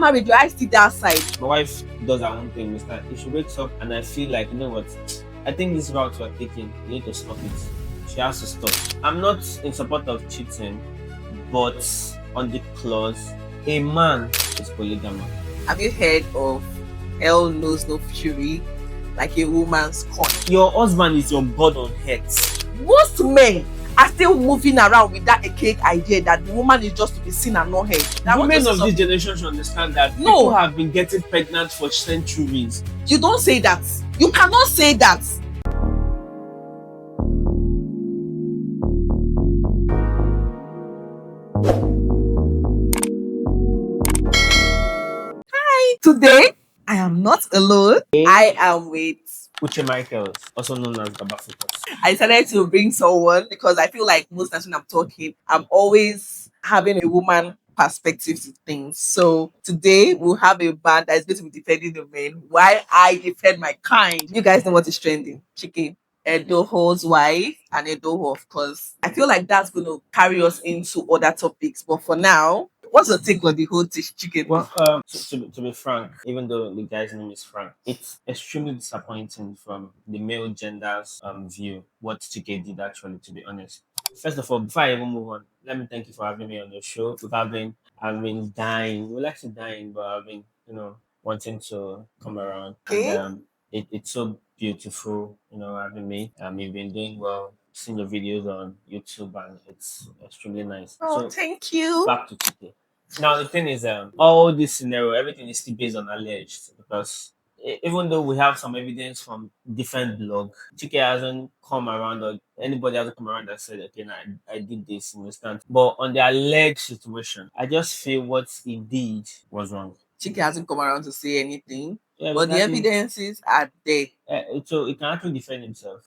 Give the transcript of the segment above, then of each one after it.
married, your eyes still that side. My wife does her own thing. If she wakes up and I feel like, you know what, I think this route we're taking, you need to stop it. She has to stop. I'm not in support of cheating, but on the clause, a man is polygamous. Have you heard of hell knows no fury, like a woman's scorn? Your husband is your God on earth. Most men are still moving around with that archaic idea that the woman is just to be seen and not heard. Women of this generation should understand that people have been getting pregnant for centuries. You don't say that. You cannot say that. Hi, today I am not alone. I am with Uche Michaels, also known as Baba Focus. I decided to bring someone because I feel like most times when I'm talking, I'm always having a woman perspective to things. So today we'll have a band that is going to be defending the men while I defend my kind. You guys know what is trending. Chicken. Edoho's wife and Edoho, of course. I feel like that's going to carry us into other topics. But for now, what's your take on the whole chicken? Well, to be frank, even though the guy's name is Frank, it's extremely disappointing from the male gender's view what Chike did actually, to be honest. First of all, before I even move on, let me thank you for having me on your show. I've been dying. Well, actually dying, but I've been, wanting to come around. Okay. And it's so beautiful, having me. You've been doing well. Seen your videos on YouTube, and it's extremely nice. Oh, thank you. Back to Chike. Now the thing is, all this scenario, everything is still based on alleged, because even though we have some evidence from different blogs, Chike hasn't come around, or anybody hasn't come around and said, okay, now I did this, you understand? But on the alleged situation, I just feel what he did was wrong. Chike hasn't come around to say anything, but the evidences are there. So he can actually defend himself,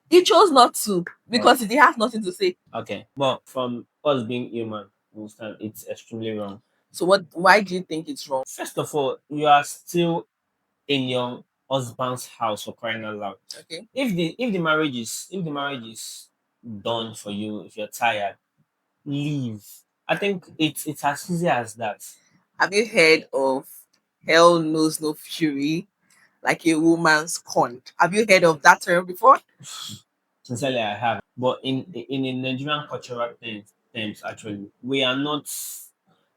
He chose not to because he has nothing to say. Okay, but from us being human, you understand, it's extremely wrong. So why do you think it's wrong? First of all, you are still in your husband's house, for crying out loud. Okay. If the marriage is done for you, if you're tired, leave. I think it's as easy as that. Have you heard of hell knows no fury, like a woman's scorn? Have you heard of that term before? Sincerely, I have. But in a Nigerian cultural terms, actually, we are not.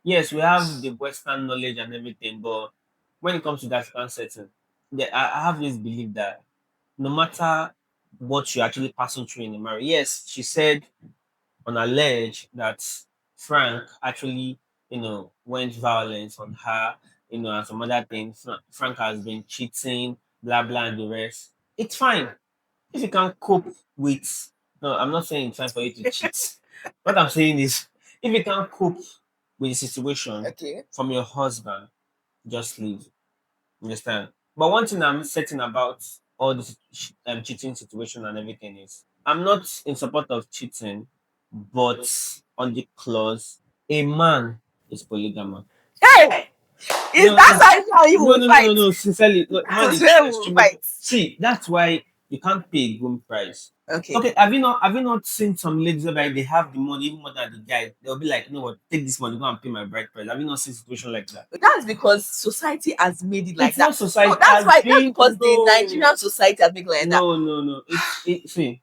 Yes, we have the Western knowledge and everything, but when it comes to that setting, I have this belief that no matter what you're actually passing through in a marriage, yes, she said on alleged that Frank actually, went violent on her, and some other things. Frank has been cheating, blah blah, and the rest. It's fine if you can cope with. No, I'm not saying it's fine for you to cheat. What I'm saying is, if you can cope with the situation from your husband, just leave. Understand? But one thing I'm certain about all this cheating situation and everything is, I'm not in support of cheating, but on the clause, a man is polygamous. Hey! That's how you will fight? No, sincerely. Look, man is extremely. See, that's why you can't pay a groom price. Okay. Have you not seen some ladies where they have the money even more than the guy? They'll be like, you know what, take this money, go and pay my bride price. Have you not seen a situation like that? That's because society has made it like it's that. Not society. No, that's because the Nigerian society has made it like that. No. See,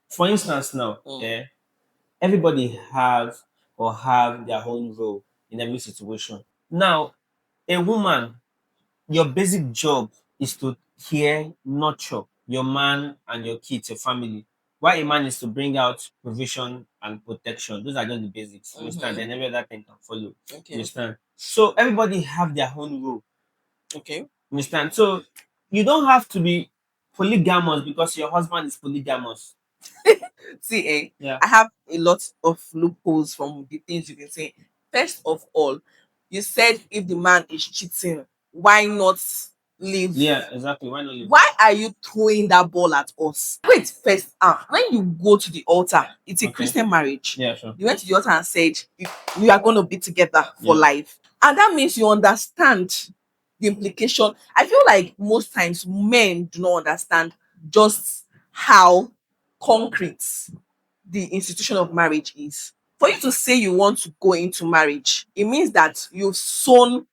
for instance, now, everybody has or have their own role in every situation. Now, a woman, your basic job is to care, nurture your man and your kids, your family. Why a man is to bring out provision and protection. Those are just the basics. Understand? Then every other thing can follow. Okay. Understand? So everybody have their own role. Okay. Understand? So you don't have to be polygamous because your husband is polygamous. See, I have a lot of loopholes from the things you've been saying. First of all, you said if the man is cheating, why not leave? Yeah, exactly. Why not leave? Why are you throwing that ball at us? Wait, first, when you go to the altar, it's a Christian marriage. Yeah, sure. You went to the altar and said, you are going to be together for life. And that means you understand the implication. I feel like most times men do not understand just how concrete the institution of marriage is. For you to say you want to go into marriage, it means that you've sown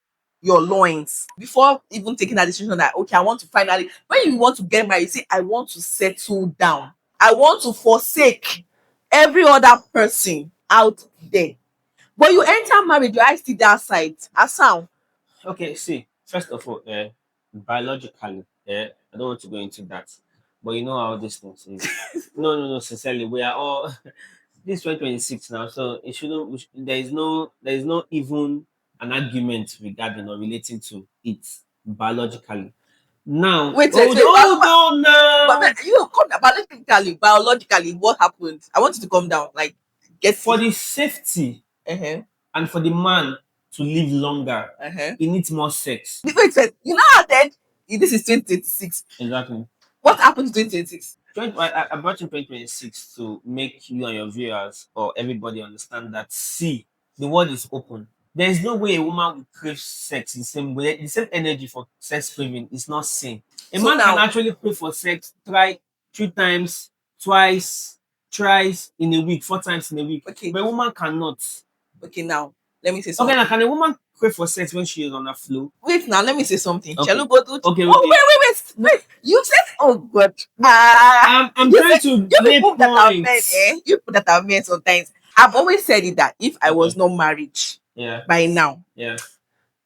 your loins before even taking that decision that okay, I want to finally, when you want to get married, you say, I want to settle down. I want to forsake every other person out there. But you enter marriage, your eyes still that side. Asam. Okay, see, first of all, biologically, I don't want to go into that, but you know how this things is. No, no, no, sincerely, we are all this 2026 now, so it shouldn't. There is no even an argument regarding or relating to it biologically. Now, Wait, wait, hold wait. hold on now. But you come down biologically, what happened? I want you to come down. Like, get For it. the safety Uh-huh. and for the man to live longer, Uh-huh. he needs more sex. Wait, wait. You know how then this is 2026. Exactly. What happened to 2026? I brought in 2026 to make you and your viewers or everybody understand that, see, the world is open. There is no way a woman will crave sex the same way. The same energy for sex craving is not same. A So man can now, actually crave for sex try 3 times, twice, thrice in a week, 4 times in a week. okay, But a woman cannot. okay, now let me say Okay, now something. can a woman crave for sex when she is on a flow? Wait, now let me say something. Shall Okay. we go to? Okay, Oh, okay. wait. You said, oh God. I'm You trying said, to you make people that are men, points. You people that are men sometimes. I've always said it that if I was Okay. not married Yeah. by now, Yeah.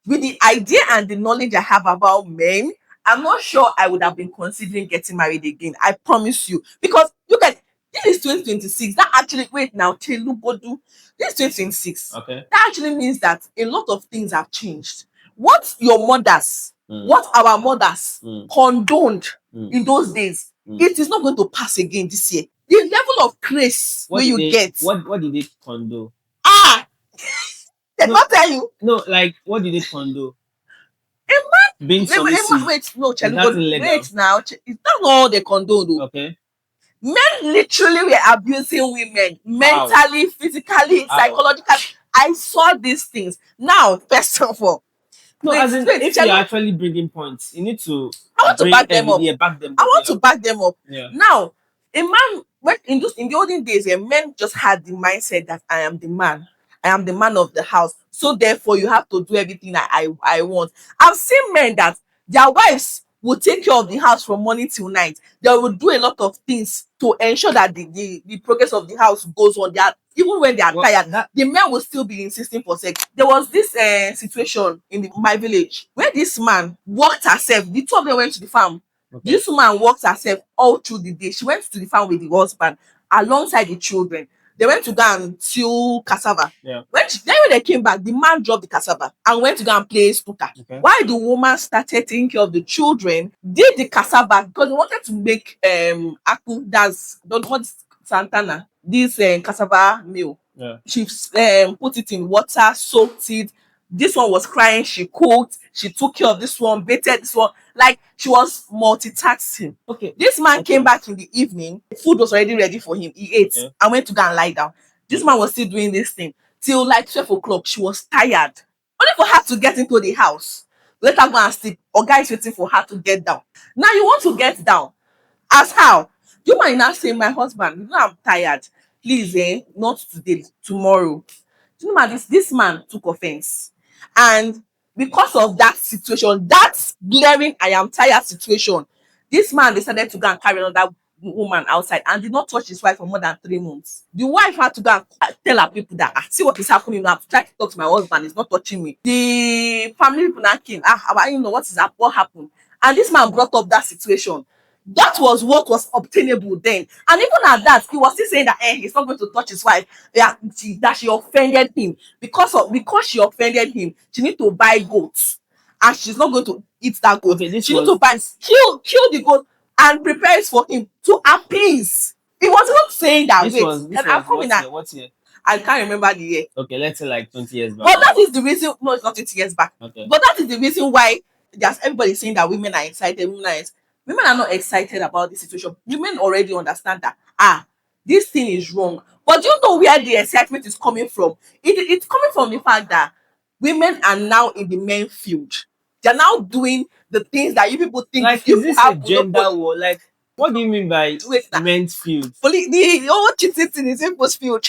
with the idea and the knowledge I have about men, I'm not sure I would have been considering getting married again. I promise you. Because look at this is 2026. That actually, wait now, Telubodu. This is 2026. Okay. That actually means that a lot of things have changed. What your mothers, Mm. what our mothers Mm. condoned Mm. in those days, Mm. it is not going to pass again this year. The level of grace What where did you they get, what did they condo? ah, they No, not tell you. no, like what did they condo? A Being submissive. wait, no, Is Charlie, that but illegal? wait now. It's not all they condone though. Okay. Men literally were abusing women How? mentally, physically, How? psychologically. I saw these things. Now, first of all, No, as in if Charlie, you're actually bringing points, you need to I want to bring back them up. back them I up. want Yeah. to back them up. Yeah. Now, a man when in the olden days, a men just had the mindset that I am the man. I am the man of the house. So therefore, you have to do everything that I want. I've seen men that their wives will take care of the house from morning till night. They will do a lot of things to ensure that the progress of the house goes on. They are, even when they are Well, tired, that the men will still be insisting for sex. There was this situation in my village where this man worked herself. The two of them went to the farm. okay. This woman worked herself all through the day. She went to the farm with the husband alongside the children. They went to go and till cassava. Yeah. When they came back, the man dropped the cassava and went to go and play snooker. Okay. While the woman started taking care of the children, did the cassava because they wanted to make aku, that's what Santana, this cassava meal. Yeah. She put it in water, soaked it. This one was crying, she cooked, she took care of this one, baited this one. Like she was multitasking. Okay. This man Okay. came back in the evening, food was already ready for him. He ate Okay. and went to go and lie down. This man was still doing this thing till like 12 o'clock. She was tired. Only for her to get into the house. Let her go and sleep. Or guys waiting for her to get down. Now you want to get down. As how? You might not say, my husband, you know I'm tired. Please, not today, tomorrow. Do you know this man took offense. And because of that situation, that glaring I am tired situation, this man decided to go and carry another woman outside and did not touch his wife for more than 3 months. The wife had to go and tell her people that see what is happening now. I've tried to talk to my husband, he's not touching me. The family people now came, our in-law, what happened? And this man brought up that situation. That was what was obtainable then. And even at that, he was still saying that he's not going to touch his wife. Yeah, that she offended him. Because she offended him, she need to buy goats. And she's not going to eat that goat. Okay, She need to buy kill the goat and prepare it for him to appease. He was not saying that. I'm coming at. What year? I can't remember the year. Okay, let's say like 20 years back. But that is the reason. No, it's not 20 years back. Okay. But that is the reason why there's everybody saying that women are excited. Women are not excited about this situation. Women already understand that this thing is wrong. But do you know where the excitement is coming from? It's coming from the fact that women are now in the main field. They're now doing the things that you people think like, you is this a have gender war? Like, what do you mean by men's field? The whole cheating thing is in post field.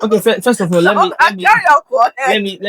Okay, first of all, let me Carry on, go ahead.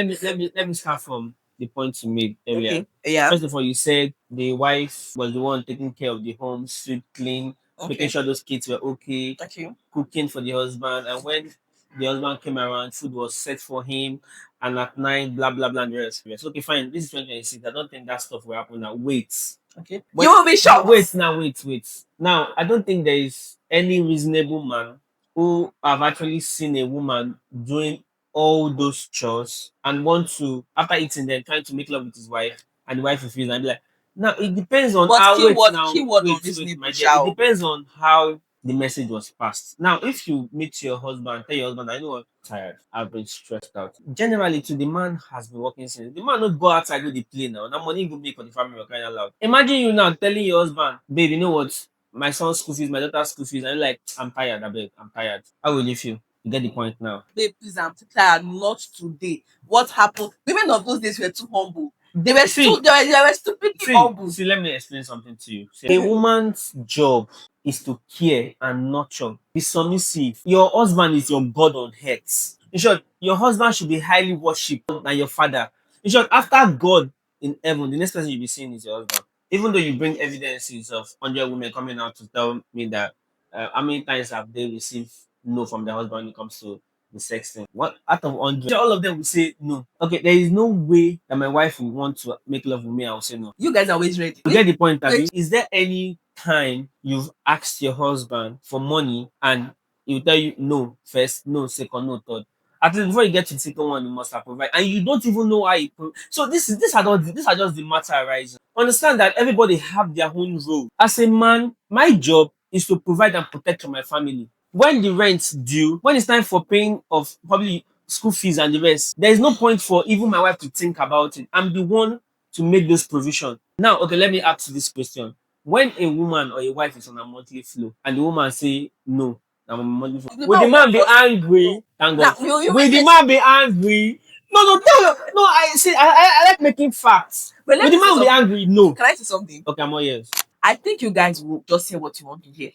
let me start from the points you made earlier. Okay. Yeah. First of all, you said the wife was the one taking care of the home, sweep, clean, making Okay. sure those kids were okay, Okay. cooking for the husband, and when the husband came around, food was set for him, and at night, blah blah blah, and the rest. Yes, okay, fine. This is 2026. I don't think that stuff will happen now. Wait. Okay. But You will be wait shocked. now, wait. Now, I don't think there is any reasonable man who have actually seen a woman doing all those chores and want to, after eating, then trying to make love with his wife, and the wife refuses and be like, now it depends on But how, keyword wait, my unreasonable, dear. It shall. depends on how the message was passed. Now, if you meet your husband, tell your husband, I know I'm tired, I've been stressed out. Generally, to the man has been working since. The man not go outside with the play now. Now money go make for the family, you're crying out loud. Imagine you now telling your husband, babe, you know what? My son's school fees, my daughter's school fees, and you're like, I'm tired, I beg, I'm tired. How will you feel? You get the point now. Babe, please, I'm tired. Not today. What happened? Women of those days were too humble. They were See, too they were stupidly humble. let me explain something to you. See, a woman's job is to care and nurture. Be submissive. Your husband is your God on earth. In short, your husband should be highly worshipped than your father. In short, after God in heaven, the next person you'll be seeing is your husband. Even though you bring evidences of 100 women coming out to tell me that how many times have they received no from their husband when it comes to the sex thing. What out of 100, all of them will say no. Okay, there is no way that my wife will want to make love with me. I will say no. You guys are always ready. You get the point, Wait, Abby? Is there any time you've asked your husband for money and he will tell you no first, no second, no third? At least before you get to the second one, you must have provided, and you don't even know how you. So these are just the matter arising. Understand that everybody have their own role. As a man, my job is to provide and protect for my family. When the rent's due, when it's time for paying of probably school fees and the rest, there is no point for even my wife to think about it. I'm the one to make those provisions. Now, okay, let me ask you this question. When a woman or a wife is on a monthly flow and the woman say no, I'm on a monthly flow, the will the man man be was angry? Thank now God. you Will the man be angry? No. I see. I like making facts. but Will let the me say man be something. angry? No. Can I say something? Okay, I'm all ears. I think you guys will just say what you want to hear.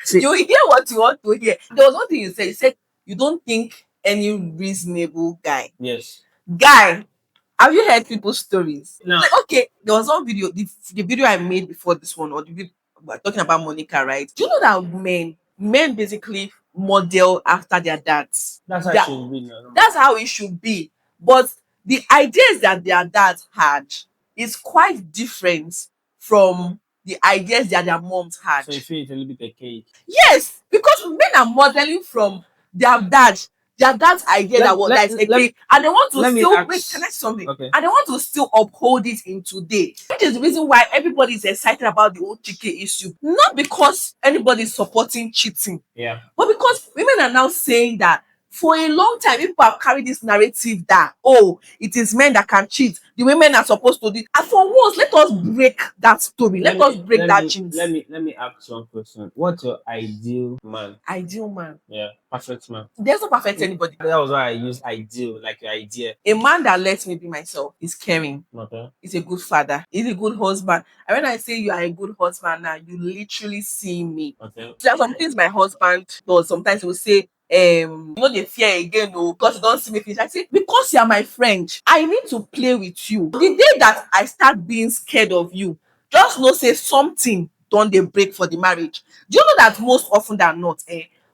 See, You will hear what you want to hear. There was one thing you said. You said you don't think any reasonable yes. guy. Have you heard people's stories? Now, Like, okay, there was one video, the video I made before this one, or the video we're talking about Monica, right? Do you know that men basically model after their dads? that's how it That should be now. that's how it should be. But the ideas that their dads had is quite different from the ideas that their moms had. So you feel it's a little bit a cake. Yes, because men are modeling from their dad, their dad's idea that was that is okay, and they want to let me still wait. Can I say ask. something? Okay. And they want to still uphold it in today, which is the reason why everybody is excited about the whole chicken issue. Not because anybody is supporting cheating, Yeah. but because women are now saying that for a long time, people have carried this narrative that, oh, it is men that can cheat, the women are supposed to do. And for once, let us break that story. Let us break that jinx. Let me ask one question. What's your ideal man? Ideal man. Yeah, perfect man. There's no perfect anybody. That was why I use ideal, like your idea. A man that lets me be myself is caring. Okay. He's a good father. He's a good husband. And when I say you are a good husband now, you literally see me. Okay. There are some things my husband does. Sometimes he will say, you know, they fear again, no, because you don't see me finish. I say, because you are my friend, I need to play with you. The day that I start being scared of you, just know say something don't they break for the marriage. Do you know that most often than not,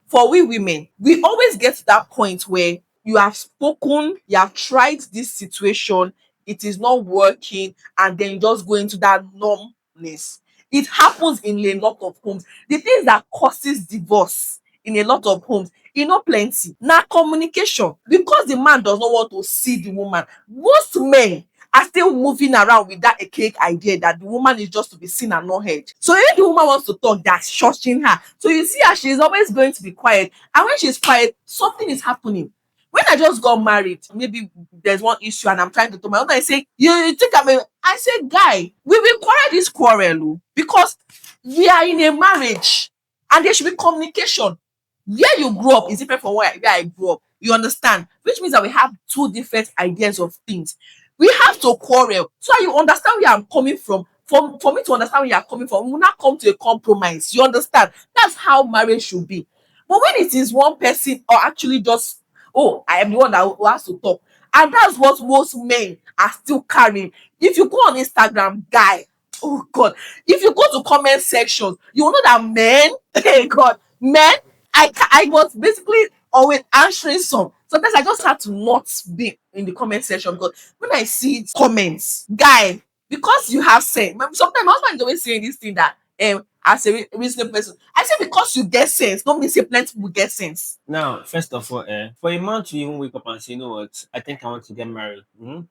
for we women, we always get to that point where you have spoken, you have tried this situation, it is not working, and then you just go into that numbness. It happens in a lot of homes. The things that causes divorce in a lot of homes, e no plenty. Na communication. Because the man does not want to see the woman. Most men are still moving around with that archaic idea that the woman is just to be seen and not heard. So if the woman wants to talk, they're shushing her. So you see her, she's always going to be quiet. And when she's quiet, something is happening. When I just got married, maybe there's one issue and I'm trying to tell my husband, I say, you think I say, guy, we will quarrel this quarrel because we are in a marriage and there should be communication. Where you grew up is different from where I grew up. You understand? Which means that we have two different ideas of things. We have to quarrel so that you understand where I'm coming from. For me to understand where you're coming from, we will not come to a compromise. You understand? That's how marriage should be. But when it is one person or actually just, oh, I am the one that who has to talk, And that's what most men are still carrying. If you go on Instagram, guy, oh God, if you go to comment sections, you will know that men, hey God, men, I was basically always answering some. Sometimes I just had to not be in the comment section because when I see comments, guy, because you have sense. Sometimes my husband is always saying this thing that as a reasonable person, I say because you get sense, don't mean say plenty people get sense. Now, first of all, for a man to even wake up and say, you know what, I think I want to get married,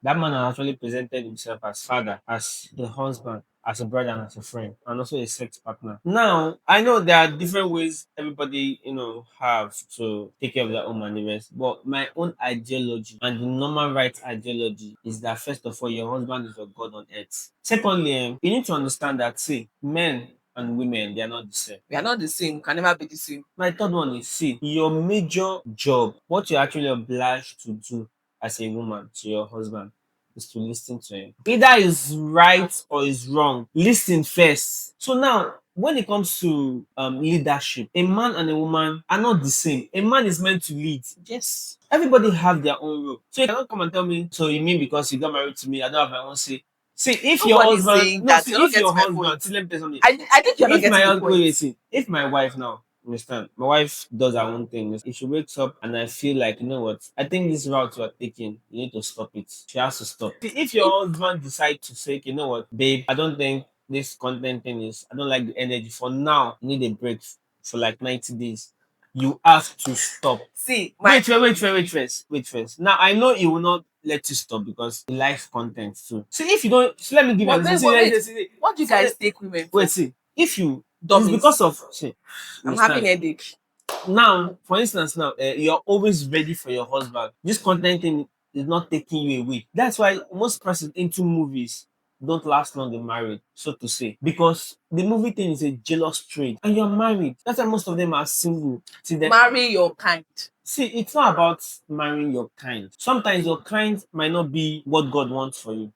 that man has actually presented himself as father, as a husband, as a brother, and as a friend, and also a sex partner. Now, I know there are different ways everybody, have to take care of their own and the rest, but my own ideology and the normal right ideology is that first of all, your husband is your God on earth. Secondly, you need to understand that, see, men and women, they are not the same. We are not the same, can never be the same. My third one is, see, your major job, what you're actually obliged to do as a woman to your husband is to listen to him. Either is right or is wrong. Listen first. So now, when it comes to leadership, a man and a woman are not the same. A man is meant to lead. Yes. Everybody have their own role. So you cannot come and tell me, so you mean because you got married to me, I don't have my own say. See, if your Nobody's husband, saying no, that. see, You're not if your getting my husband, point. see, let me tell you something. I think you're not If my getting the husband, wait, point. see, if my wife now, understand, my wife does her own thing. If she wakes up and I feel like, you know what, I think this route you are taking, you need to stop it. She has to stop. See, if your husband decides to say, you know what, babe, I don't think this content thing is, I don't like the energy. For now, you need a break for like 90 days. You have to stop. See, Wait first. Now I know he will not let you stop because he likes content too. See, if you don't, see, let me give you an but example. wait, what do you guys take women for? Wait, see, if you, it's Dummies. because of, see, I'm having understand. headache. Now, for instance, now you're always ready for your husband. This content thing is not taking you away. That's why most persons into movies don't last long in marriage, so to say, because the movie thing is a jealous trait, and you're married. That's why most of them are single. See, Marry your kind. see, it's not about marrying your kind. Sometimes your kind might not be what God wants for you.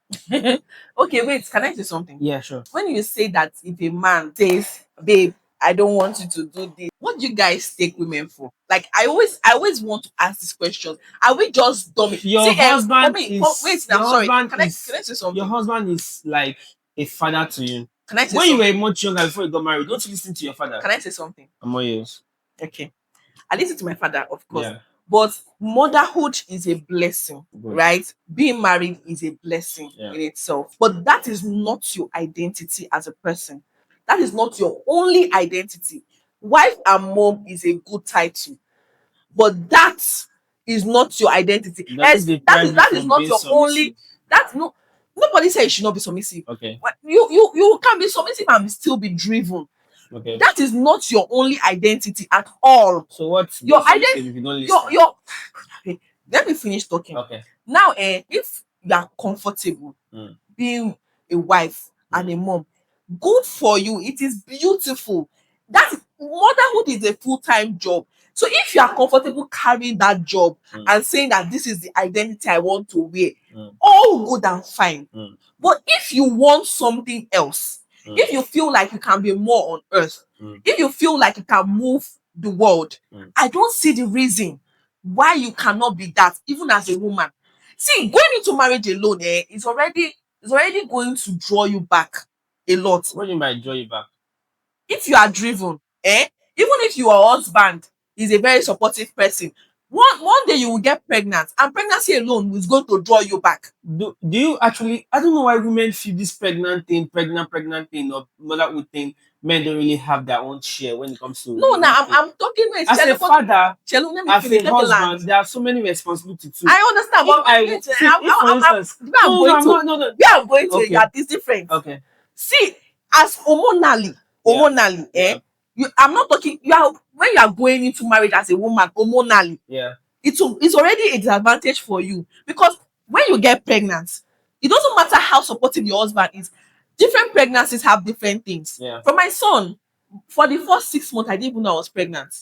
Okay, wait, can I say something? Yeah, sure. When you say that if a man says, babe, I don't want you to do this, what do you guys take women for? Like I always want to ask this question. Are we just dumb? Your See, for husband me, is wait, now, your sorry. husband Can I is say your something? husband is like a father to you. Can I say When you something? were much younger before you got married, don't you listen to your father? Can I say something? I'm all yours. Okay. I listen to my father, of course. Yeah. But motherhood is a blessing, Good. right? Being married is a blessing Yeah. in itself. But that is not your identity as a person. That is not your only identity. Wife and mom is a good title, but that is not your identity. Does it That deprive is you that is from not being your only. submissive? That's no. Nobody says you should not be submissive. Okay. But you can be submissive and still be driven. Okay. That is not your only identity at all. So what's Your being submissive identity, if you don't listen? your let me finish talking. Okay. Now, if you are comfortable Mm. being a wife and a mom, good for you. It is beautiful. That motherhood is a full-time job. So if you are comfortable carrying that job and saying that this is the identity I want to wear, all good and fine. But if you want something else, if you feel like you can be more on earth, if you feel like you can move the world, I don't see the reason why you cannot be that, even as a woman. See, going into marriage alone, is already going to draw you back a lot. What do you mean by draw you back? If you are driven, even if your husband is a very supportive person, one day you will get pregnant, and pregnancy alone is going to draw you back. Do you actually, I don't know why women feel this pregnant thing or motherhood thing. Men don't really have their own share when it comes to No, the now whole I'm, thing. I'm talking with As a father, Chelu, let me as finish, a let me land. husband, there are so many responsibilities too. I understand, If but I wait, see, if for instance, where I'm no, going I'm to, not, no, where I'm going to, okay, that is different. okay, See, as hormonally, yeah, I'm not talking. You are when you are going into marriage as a woman, hormonally, yeah, it's already a disadvantage for you because when you get pregnant, it doesn't matter how supportive your husband is. Different pregnancies have different things. yeah. For my son, for the first 6 months, I didn't even know I was pregnant.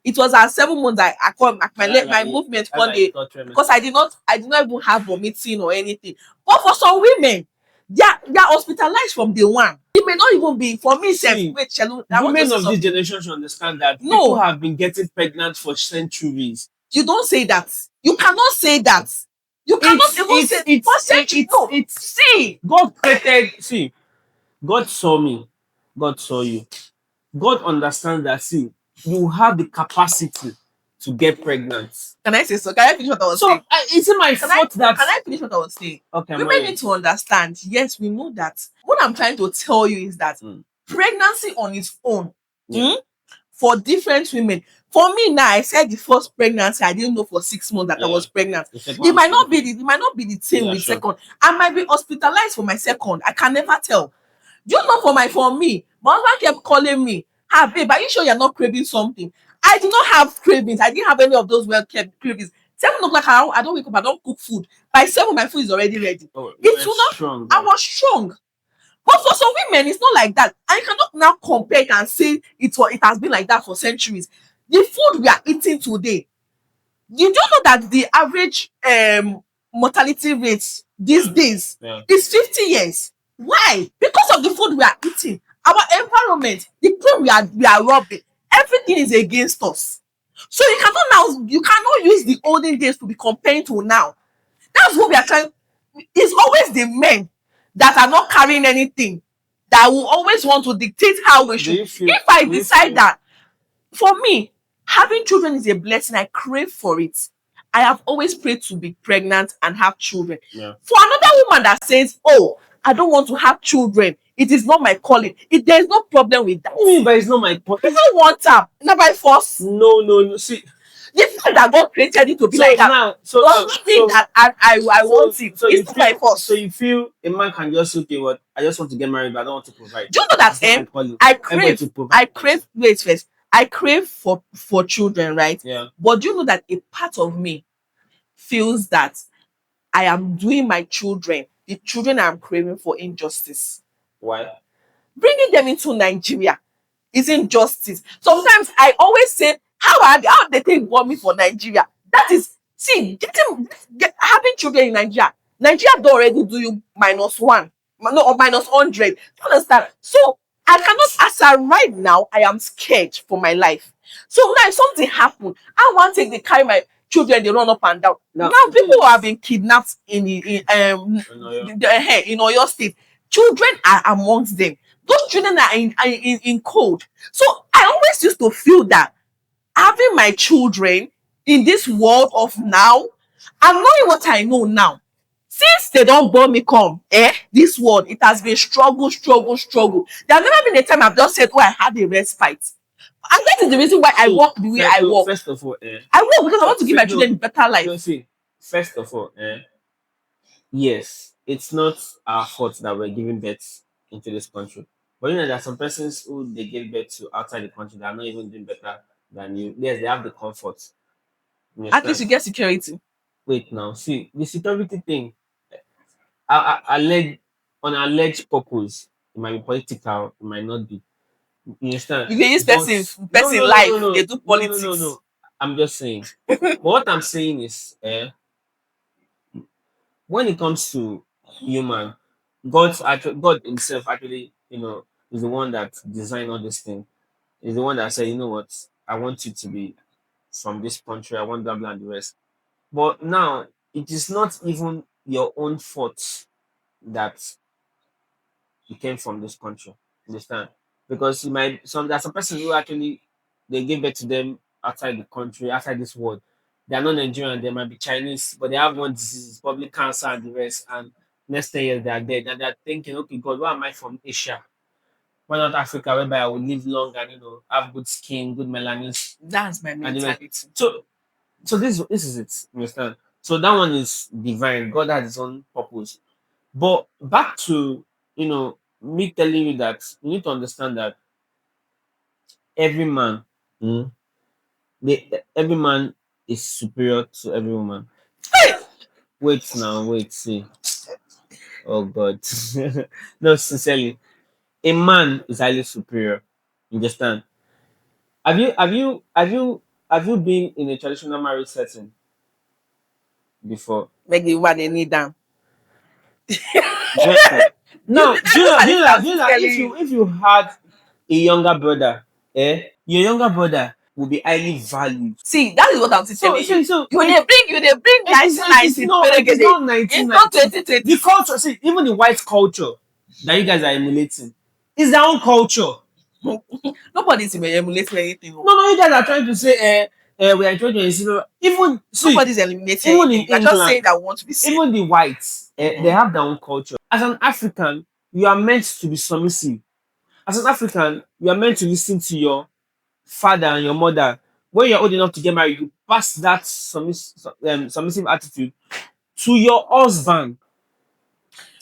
It was at 7 months I come my movement one day because I did not even have vomiting or anything. But for some women, they are hospitalized from day one. It may not even be for me. Sef, See, wait, Shelu, I want to women say of this something. generation should understand that people No, have been getting pregnant for centuries. you don't say that. You cannot say that. You cannot even say for century. No, it's see, God created. See, God saw me. God saw you. God understands that. See, you have the capacity to get pregnant. can I say so? Can I finish what I was So saying? is it my Can I fault that? can I finish what I was saying? Okay, I'm Women need ready. to understand. Yes, we know that. What I'm trying to tell you is that Mm. pregnancy on its own, Yeah. mm, for different women. For me now, I said the first pregnancy, I didn't know for 6 months that I Yeah. was pregnant. The second It one might should not be be. the it might not be the same Yeah, with sure. second. I might be hospitalized for my second. I can never tell. Do you know for me, my husband kept calling me, ah babe, are you sure you're not craving something? I did not have cravings. I didn't have any of those well kept cravings. 7 o'clock, I don't wake up, I don't cook food. By 7, my food is already ready. Oh, you It were will not, strong. I Huh? was strong. But for some women, it's not like that. And you cannot now compare it and say it has been like that for centuries. The food we are eating today, you don't know that the average mortality rate these Yeah. days Yeah. is 50 years. Why? Because of the food we are eating, our environment, the clothes we are rubbing, everything is against us. So you cannot use the olden days to be comparing to now. That's what we are trying. It's always the men that are not carrying anything that will always want to dictate how we Do should. you feel? If I Do you decide feel? that for me, having children is a blessing, I crave for it. I have always prayed to be pregnant and have children. Yeah. For another woman that says, oh, I don't want to have children, it is not my calling. There's no problem with that. What do you mean? But it's not my point. I don't want them, not by force. No, no, no. See, The fact that God created it to be so like that now, so does now, not mean so that I so want it. so you It's not by feel, so force. you feel a man can just say, okay, what? I just want to get married, but I don't want to provide. Do you know that It's not my calling. I Everybody crave to provide. I crave wait first. I crave for children, right? Yeah. But do you know that a part of me feels that I am doing the children I'm craving for injustice. Why? Bringing them into Nigeria is injustice. Sometimes I always say, how they think want me for Nigeria? That is, see, having children in Nigeria. Nigeria don't already do you -1, no, or -100. You understand? So I cannot, as I right now, I am scared for my life. So now if something happen, I want to take they carry my children, they run up and down. Now, Now people who have been kidnapped in Oyo State, children are amongst them. Those children are in cold. So I always used to feel that having my children in this world of now, and knowing what I know now, since they don't born me come, this world, it has been struggle, struggle, struggle. There has never been a time I've just said, oh, I had a respite. And that is the reason why I so walk the way I no, walk. first of all, I walk because I want to give my no, children a better no, life. see, first of all, yes, it's not our fault that we're giving birth into this country. But you know, there are some persons who they give birth to outside the country that are not even doing better than you. Yes, they have the comfort. You At least understand? you get security. Wait now, see the security thing. Alleged on alleged purpose. It might be political. It might not be. You understand? You can use But no, person no, no, no, life, no, they do no, no, no, politics. no. I'm just saying. But what I'm saying is, when it comes to human, God Himself actually, is the one that designed all this thing. Is the one that said, you know what, I want you to be from this country. I want blah blah and the rest. But now it is not even your own fault that you came from this country. Understand? Because you might there's some person who actually they give birth to them outside the country, outside this world. They are not Nigerian, they might be Chinese, but they have one disease, probably cancer and the rest, and next 10 years they are dead. And they're thinking, okay, God, why am I from Asia? Why not Africa, whereby I will live long and have good skin, good melanin That's my and the rest. mentality. So this is it. You understand? So that one is divine. God has his own purpose. But back to me telling you that you need to understand that every man, mm, every man is superior to every woman. Wait now, wait, see. Oh God. No, sincerely. A man is highly superior. You understand? Have you been in a traditional marriage setting before? Make the woman they need them. Gently. Now, do you Those know, are do the you things know, I'm do you still know telling if you. you had a younger brother, your younger brother will be highly valued. See, that is what I'm telling you. So You they bring it's 1990 not it's not 1990. 2020. The culture, see, even the white culture that you guys are emulating is their own culture. Nobody's emulating anything. No, you guys are trying to say, we are trying to insinuate. Even see, Nobody's eliminating even in anything. You're just England, saying that we want to be seen. even the whites, they have their own culture. As an African, you are meant to be submissive. As an African, you are meant to listen to your father and your mother. When you're old enough to get married, you pass that submissive attitude to your husband.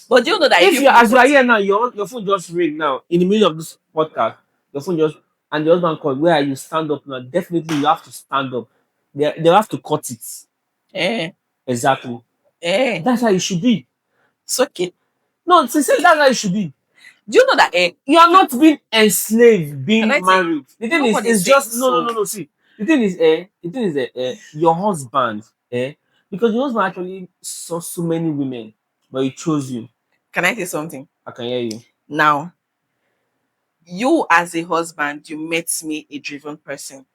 But do you know that If you, as you are here now, your phone just ring now in the middle of this podcast, your phone just, and the husband called, where are you? Stand up now. Definitely you have to stand up. They have to cut it. eh, Exactly. that's That's how it should be. it's okay. No, sincerely, that's how it should be. Do you know that You are not being enslaved, can being I say married. The thing is, nobody's it's saying just so? no. See, the thing is, your husband, because your husband actually saw so many women, but he chose you. Can I say something? I can hear you. Now, you as a husband, you met me a driven person. When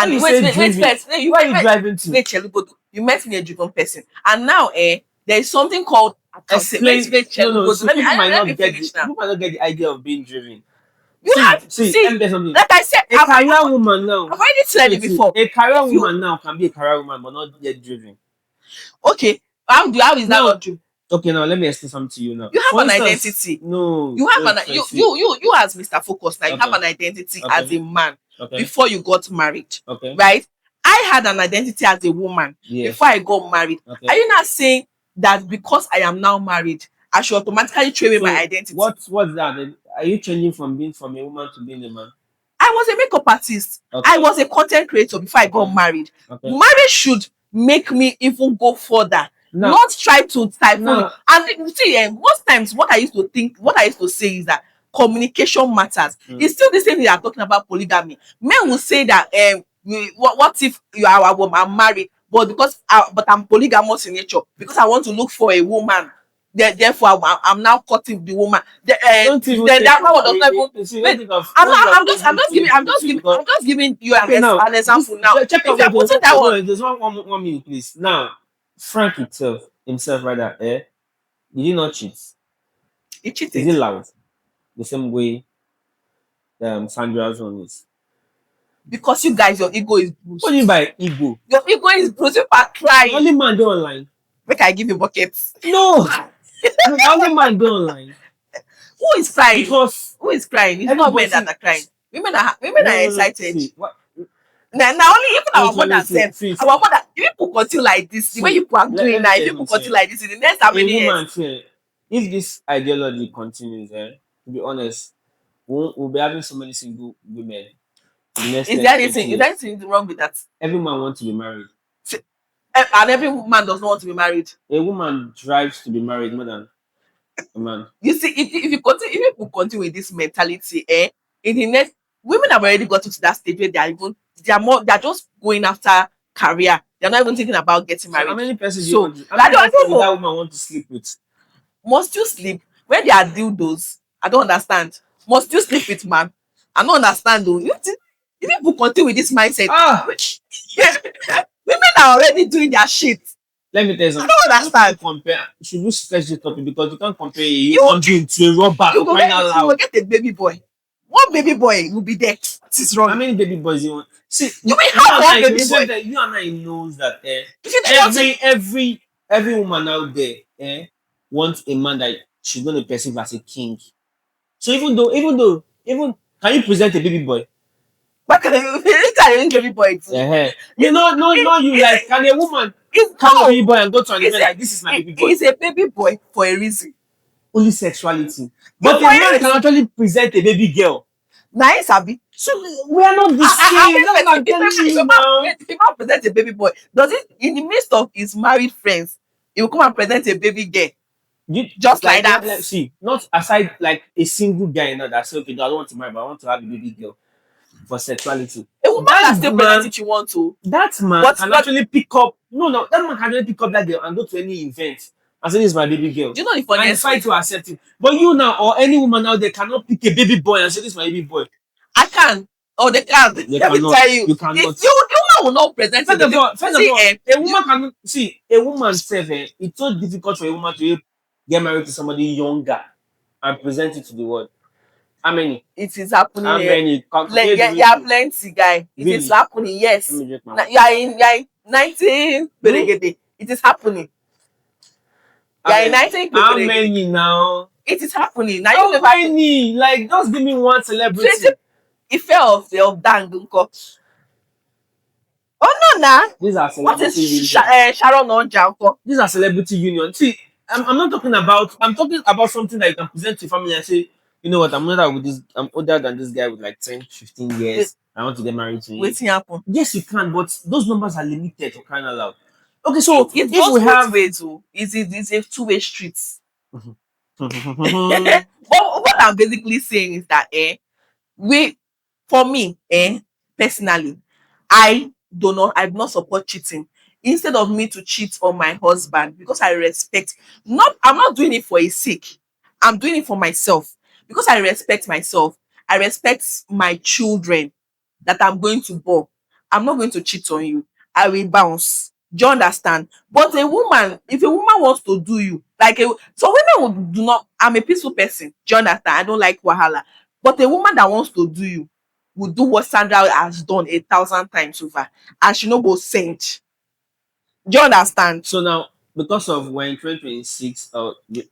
And you wait, say wait, wait driven, first. Wait, where are you driving to? wait, Chelubodu. You met me a driven person. And now there is something called accountability. Explain. Wait, No. Chelubodu. So people might Let me not get finish people now. might not get the idea of being driven. You have See, let me tell you something. like I said, A career woman now. I've already said it See, before. a career If you woman now can be a career woman but not get driven. okay, how is that No. not true? Okay, now let me explain something to you now. You have For an instance, identity. no, You have wait, an wait, see. you as Mr. Focus now, you have Okay, an identity okay, as a man okay, before you got married. okay. Right? I had an identity as a woman Yes. before I got married. Okay. Are you not saying that because I am now married, I should automatically throw away So my identity? what's that? Are you changing from being from a woman to being a man? I was a makeup artist. Okay. I was a content creator before I got Okay. married. Okay. Marriage should make me even go further. Now, Not try to type. now, And see, most times what I used to say is that communication matters. It's still the same thing I'm talking about polygamy. Men will say that what if you are a woman, I'm married, but but I'm polygamous in nature because I want to look for a woman. Therefore, I'm now cutting the woman. don't even Then think that one of does not even. see, Wait, don't think of I'm don't not. think of I'm just giving you okay, now, an example now. check If out you're putting that one, there's one minute, please. Now, Frank himself rather, did he not cheat? he Is cheated it loud? The same way Sandra's one is. because you guys, your ego is What bruised. do you mean by ego? Your ego is bruised. You are The crying. only man go online. Make I give you buckets. No, the only man go online. Who is crying? Because Who is crying? It's not men that are crying. Women are excited. See, what, Now only even our mother said, our mother, if people continue like this, the way you are doing now, if people continue like this in the next how many years? If this ideology continues, to be honest, we'll be having so many single women. Is there anything wrong with that? Every man wants to be married. And every man does not want to be married. A woman drives to be married more than a man. You see, if people continue with this mentality, in the next, women have already got to that stage where they are just going after career. They're not even thinking about getting married. So how many persons do So, you want to, how many persons that woman want to sleep with? Must you sleep when they are dildos? I don't understand. Must you sleep with man? I don't understand though. If people continue with this mindset, women are already doing their shit. Let me tell you something. I don't understand. Should you stretch the topic because you can't compare a human being to a robot. You will get a baby boy. One baby boy will be there. What is wrong? How many baby boys you want? See, you will have one baby boy. You and I knows that every woman out there wants a man that she's going to perceive as a king. So even can you present a baby boy? But can you baby boy? You know, no, you like can a woman come a baby boy and go to an event like this is my baby boy? He's a baby boy for a reason. Only sexuality. But a man can actually present a baby girl. Nice, Abby. So we are not the same. That's what I'm telling you now. If you present a baby boy, does it in the midst of his married friends, he will come and present a baby girl? Just like that. See, not aside like a single guy now that say, okay, no, I don't want to marry, but I want to have a baby girl for sexuality. A woman can still present if you want to. That man can actually pick up. No, that man can actually pick up that girl and go to any event and say, this is my baby girl. Do you know the funniest thing? And try to accept it. But you now or any woman out there cannot pick a baby boy and say, this is my baby boy. I can. Oh, they can. They Let me cannot. tell you, You if cannot. the woman will not present it. First of See, all, eh, a woman cannot see a woman self. It's so difficult for a woman to get married to somebody younger and present it to the world. How many? it is happening. How many? Calculate the Yeah, there are ratio. plenty, guy. It is Really? happening. Let Yes. me check my. You are in 19 Hmm? Beregede. It is happening. You How are in many? 19 How Beregede. many now? It is happening. Now you How never to many? Like, just give me one 20 celebrity. Ife of Dangunko. Oh no, nah. These are What is celebrity union. Sharon Onjanko? These are celebrity union. See, I'm not talking about. I'm talking about something that you can present to your family and say, you know what, I'm older with this. I'm older than this guy with like 10, 15 Wait, years. I want to get married to him. waiting happen. Yes, you can, but those numbers are limited for crying out loud. Okay, It so it if goes we both have ways. Oh, it's a two-way street. okay, But what I'm basically saying is that we for me personally, I do not support cheating. Instead of me to cheat on my husband, because I respect, not I'm not doing it for his sake. I'm doing it for myself because I respect myself. I respect my children that I'm going to born. I'm not going to cheat on you. I will bounce. Do you understand? But a woman, if a woman wants to do you, so women would do not, I'm a peaceful person. Do you understand? I don't like wahala. But a woman that wants to do you will do what Sandra has done 1,000 times over. And she no go send. Do you understand? so now because of we're in 2026,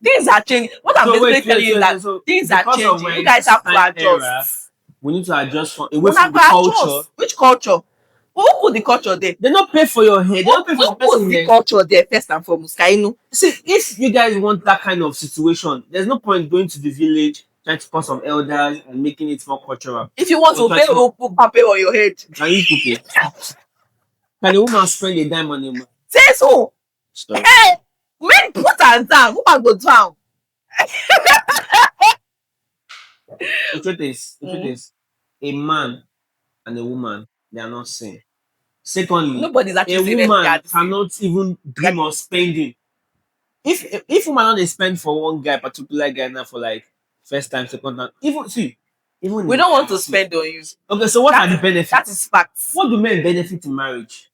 Things are changing. What I'm so basically wait, telling wait, you is wait, that wait, so things are because of changing. we're You in guys this have to time era, adjust. we need to adjust from away Una from go the culture. adjust. Which culture? Who put the culture there? They don't pay for your head. They don't pay for Who the puts person the head. culture there first and foremost? Can you know? See, if you guys want that kind of situation, there's no point going to the village trying to call some elders and making it more cultural. If you want Or to try pay, to put paper on your head. can you to pay? Can a woman spend a dime on a man? Say so. Stop. Hey, men put her down. Woman go down. Mm. The truth is, a man and a woman, they are not same. Secondly, Nobody's a actually saying that they are woman the same. cannot even That dream of spending. If woman only spend for one guy, particular guy now for like first time, second time, even see, even we in don't want to see. spend on you. Okay, so what are the That is benefits? facts. What do men benefit in marriage?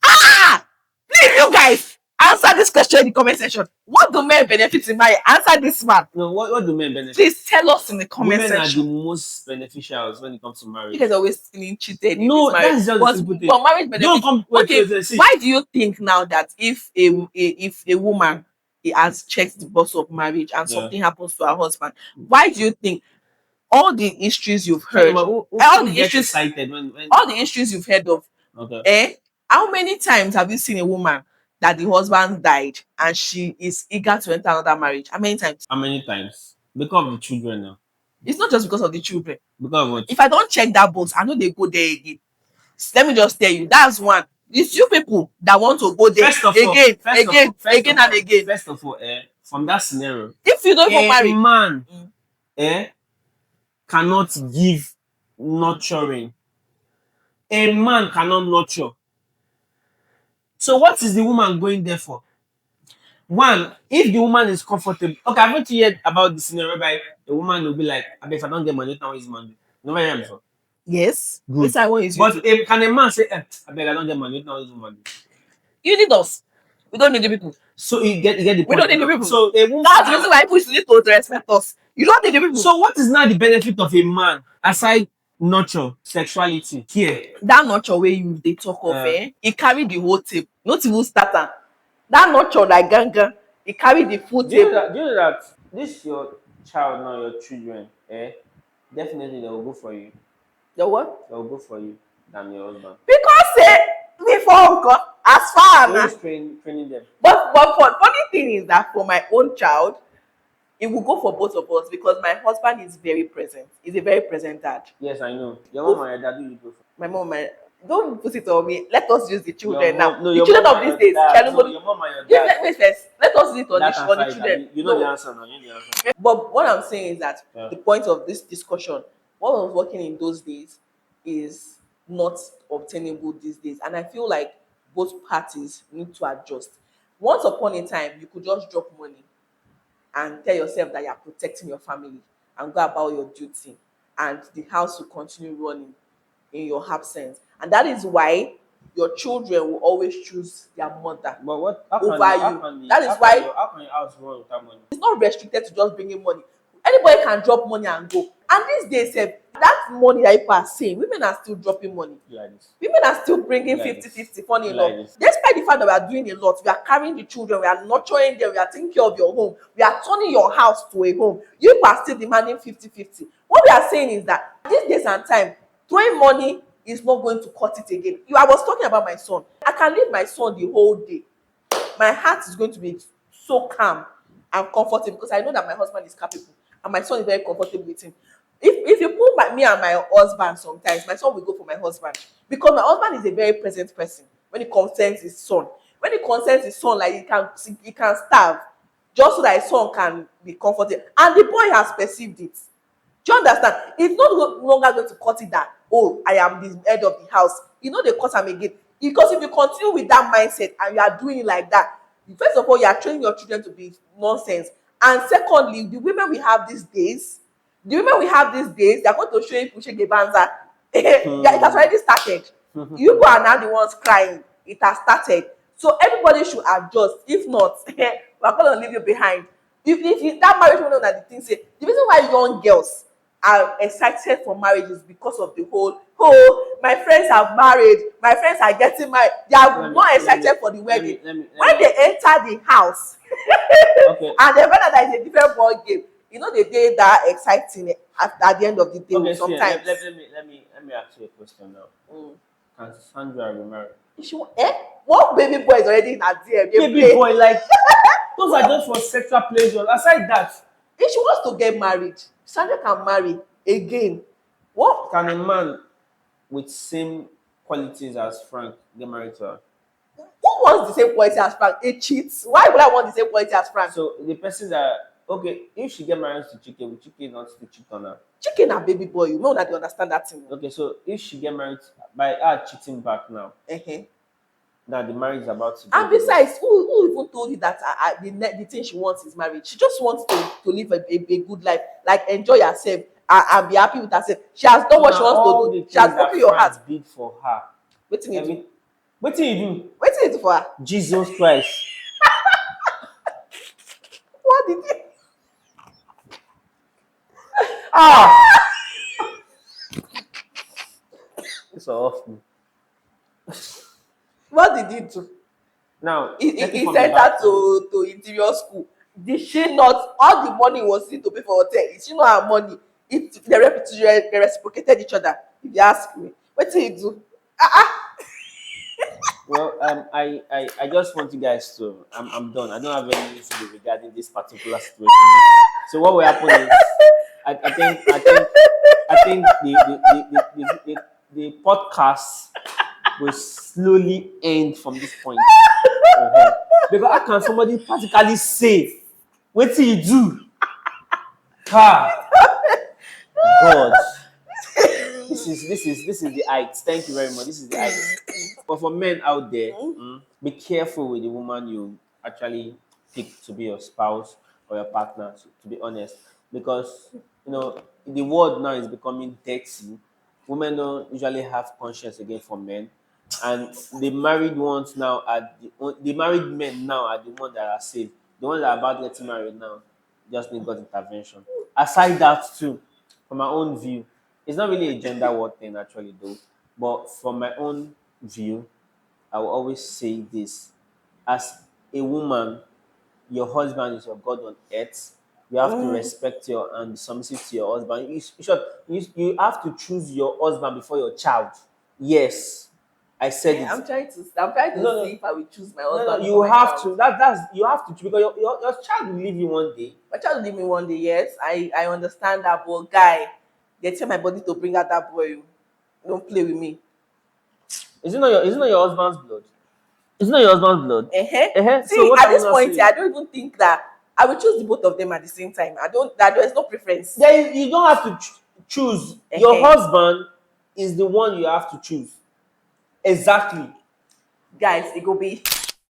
Ah, please, you guys, answer this question in the comment section. What do men benefit in marriage? Answer this man. No, what do men benefit? Please tell us in the comment Women are the section. most beneficials when it comes to You marriage. guys are always feeling cheated in this No, marriage. that's just a simple thing. But marriage Don't benefits. come wait, Okay, wait, wait, see. why do you think now that if a woman has checked the box of marriage and Yeah. something happens to her husband, why do you think all the histories you've Sorry, heard, but all who the gets histories, excited when all the histories you've heard of, okay. how many times have you seen a woman that the husband died and she is eager to enter another marriage? How many times? How many times? Because of the children now. It's not just because of the children. Because of what? If I don't check that box, I know they go there again. Let me just tell you, that's one. It's you people that want to go there First of all, again, first of all, again, first again of and all, again. first of all, from that scenario, If you don't even a marry, man mm, cannot give nurturing. A man cannot nurture. So what is the woman going there for? One, if the woman is comfortable, okay, I've not heard about the scenario whereby the woman will be like, I bet if I don't get money, now is money. Never heard before. yes, Good. this I want is you But to. can a man say, I beg I don't get money, now is money? You need us. We don't need the people. So you get the We point don't need the now. people. So a woman That's the reason why people should need to respect us. You don't need the people. so what is now the benefit of a man aside nurture, sexuality, here? That nurture way you they talk of, he carry the whole tape. Not even starter. That nurture like ganga, he carry the full Do you know tape. that? Do you know that this your child now, your children, definitely they will go for you. The what? They will go for you than your husband. Because say before God, as far So now. who's training them? But for funny thing is that for my own child, it will go for both of us because my husband is very present. He's a very present dad. Yes, I know. Your mom Both and your dad, who you go for? my mom, my don't put it on me. Let us use the Your children now. mom, no, The your children mom of and these your days. dad. No, your mom and your dad. Wait first. Let us use it That can on the fight. children. You know the No. answer now. You know the answer. But what I'm saying is that Yeah. the point of this discussion, what was working in those days is not obtainable these days. And I feel like both parties need to adjust. Once upon a time, you could just drop money and tell yourself that you're protecting your family and go about your duty and the house will continue running. in your absence. And that is why your children will always choose their mother But what? How can over you? How you. can you? That is why How can your house run without money? it's not restricted to just bringing money. Anybody can drop money and go. And these days, that money that people are saying, women are still dropping money. You like this. Women are still bringing Like 50 this. 50, funny You enough. like this. Despite the fact that we are doing a lot, we are carrying the children, we are nurturing them, we are taking care of your home, we are turning your house to a home. You are still demanding 50 50. What we are saying is that these days and time, throwing money is not going to cut it again. I was talking about my son. I can leave my son the whole day. My heart is going to be so calm and comfortable because I know that my husband is capable and my son is very comfortable with him. If you put me and my husband, sometimes my son will go for my husband because my husband is a very present person when it concerns his son. When it concerns his son, like he can starve just so that his son can be comforted, and the boy has perceived it. Do you understand? It's not longer going to cut it that, oh, I am the head of the house. You know, they cut him again. Because if you continue with that mindset and you are doing it like that, first of all, you are training your children to be nonsense. And secondly, the women we have these days, they are going to show you pushing the banza. Yeah, it has already started. You people are now the ones crying. It has started. So everybody should adjust. If not, we're going to leave you behind. If that marriage woman that the thing say, the reason why young girls are excited for marriage is because of the whole, oh, my friends are married, my friends are getting married. They are more excited for the wedding. When they enter the house, Okay. and they find out that it's a different ball game. You know, they day that exciting at the end of the day. Okay. See, Sometimes. let me ask you a question now. Mm. Can Sandra remarry? What baby boy is already in her DM? Baby boy, like those are just for sexual pleasure. Aside that, If she wants to get married, Sandra can marry again. What? can a man with same qualities as Frank get married to her? Who wants the same quality as Frank? A cheat. Why would I want the same quality as Frank? So the person that, okay, if she get married to Chike, will Chike not still cheat on her? Chicken and baby boy, you know that they understand that thing. Okay, so if she get married by her cheating back now, Uh-huh. now the marriage is about to And go. besides, who even told you that the thing she wants is marriage? She just wants to live a good life, like enjoy herself and be happy with herself. She has done what she wants to do. She has broken your heart. Did for her. Wetin you do? Wetin you do? Wetin you do for her? Jesus Christ. What did you? Ah! It's off me. What did he do? Now, He sent her to interior school. Did she not? All the money was need to pay for hotel. Is she not her money? They reciprocated each other. If you ask me, what did he do? Well, I just want you guys to. I'm done. I don't have anything to do regarding this particular situation. So what will happen is, I think the podcast will slowly end from this point. Because how can somebody practically say, "What do you do?" God, this is the height. Thank you very much. This is the height. But for men out there, be careful with the woman you actually pick to be your spouse or your partner. To be honest, because the world now is becoming dirty. Women don't usually have conscience again for men, and the married ones now are the married men now are the ones that are safe. The ones that are about getting married now just need God's intervention. Aside that too, from my own view, it's not really a gender war thing actually though, but from my own view, I will always say this: as a woman, your husband is your God on earth. You have to respect your and be submissive to your husband. You have to choose your husband before your child. Yes, I said it. I'm trying to see if I will choose my husband. You have to. You have to because your child will leave you one day. My child will leave me one day. Yes, I understand that, but guy, they tell my body to bring out that boy. Don't play with me. Is it not your husband's blood? It's not your husband's blood. See, So what at are this you not point, saying? I don't even think that I will choose the both of them at the same time. There's no preference. Then you don't have to choose. Your husband is the one you have to choose. Exactly. Guys, it go be